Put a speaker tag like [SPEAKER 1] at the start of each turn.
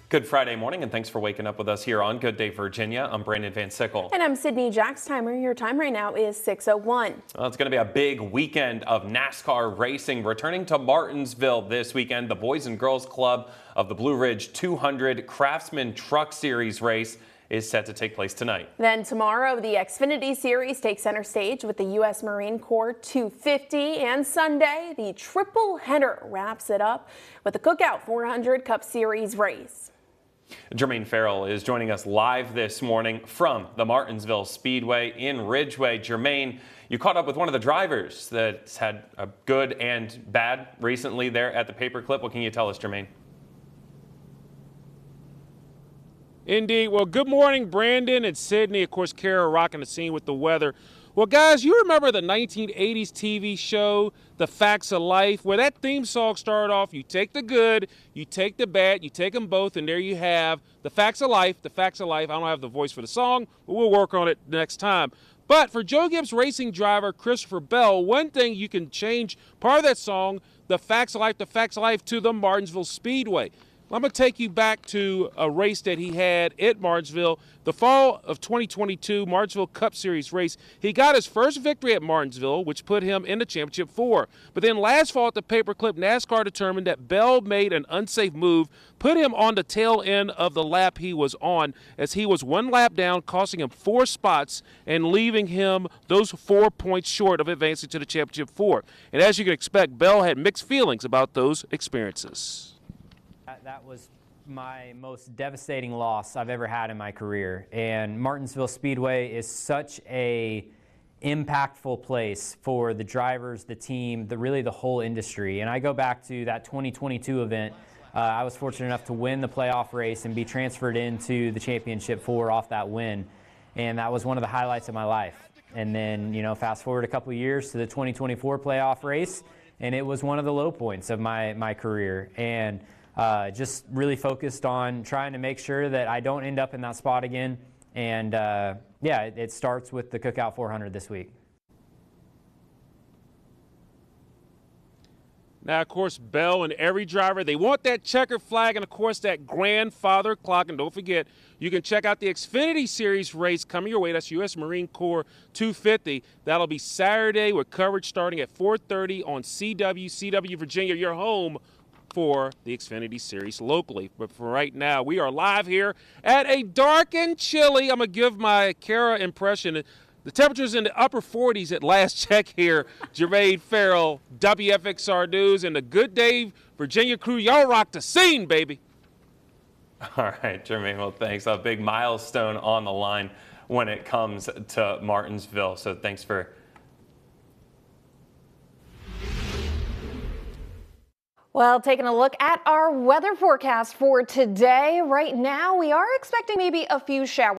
[SPEAKER 1] Good Friday morning, and thanks for waking up with us here on Good Day Virginia. I'm Brandon Van Sickle.
[SPEAKER 2] And I'm Sydney Jackstimer. Your time right now is 6:01.
[SPEAKER 1] Well, it's going to be a big weekend of NASCAR racing. Returning to Martinsville this weekend, the Boys and Girls Club of the Blue Ridge 200 Craftsman Truck Series race is set to take place tonight.
[SPEAKER 2] Then tomorrow, the Xfinity Series takes center stage with the U.S. Marine Corps 250. And Sunday, the triple header wraps it up with the Cookout 400 Cup Series race.
[SPEAKER 1] Jermaine Farrell is joining us live this morning from the Martinsville Speedway in Ridgeway. Jermaine, you caught up with one of the drivers that's had a good and bad recently there at the Paperclip. What can you tell us, Jermaine?
[SPEAKER 3] Indeed. Well, good morning, Brandon and Sydney. Of course, Kara rocking the scene with the weather. Well, guys, you remember the 1980s TV show, The Facts of Life, where that theme song started off, you take the good, you take the bad, you take them both, and there you have The Facts of Life, The Facts of Life. I don't have the voice for the song, but we'll work on it next time. But for Joe Gibbs Racing driver Christopher Bell, one thing you can change part of that song, The Facts of Life, The Facts of Life, to the Martinsville Speedway. I'm going to take you back to a race that he had at Martinsville, the fall of 2022 Martinsville Cup Series race. He got his first victory at Martinsville, which put him in the championship four. But then last fall at the Paperclip, NASCAR determined that Bell made an unsafe move, put him on the tail end of the lap he was on, as he was one lap down, costing him 4 spots and leaving him those 4 points short of advancing to the championship four. And as you can expect, Bell had mixed feelings about those experiences.
[SPEAKER 4] That was my most devastating loss I've ever had in my career. And Martinsville Speedway is such a impactful place for the drivers, the team, really the whole industry. And I go back to that 2022 event. I was fortunate enough to win the playoff race and be transferred into the championship four off that win. And that was one of the highlights of my life. And then, fast forward a couple years to the 2024 playoff race, and it was one of the low points of my career. And just really focused on trying to make sure that I don't end up in that spot again. And yeah, it starts with the Cookout 400 this week.
[SPEAKER 3] Now, of course, Bell and every driver, they want that checkered flag and, of course, that grandfather clock. And don't forget, you can check out the Xfinity Series race coming your way. That's U.S. Marine Corps 250. That'll be Saturday with coverage starting at 4:30 on CW Virginia, your home for the Xfinity Series locally. But for right now, we are live here at a dark and chilly, I'm going to give my Kara impression. The temperature's in the upper 40s at last check here. Jermaine Farrell, WFXR News, and the Good Day Virginia crew. Y'all rock the scene, baby.
[SPEAKER 1] All right, Jermaine, well, thanks. A big milestone on the line when it comes to Martinsville. So thanks for
[SPEAKER 5] Well, taking a look at our weather forecast for today. Right now, we are expecting maybe a few showers.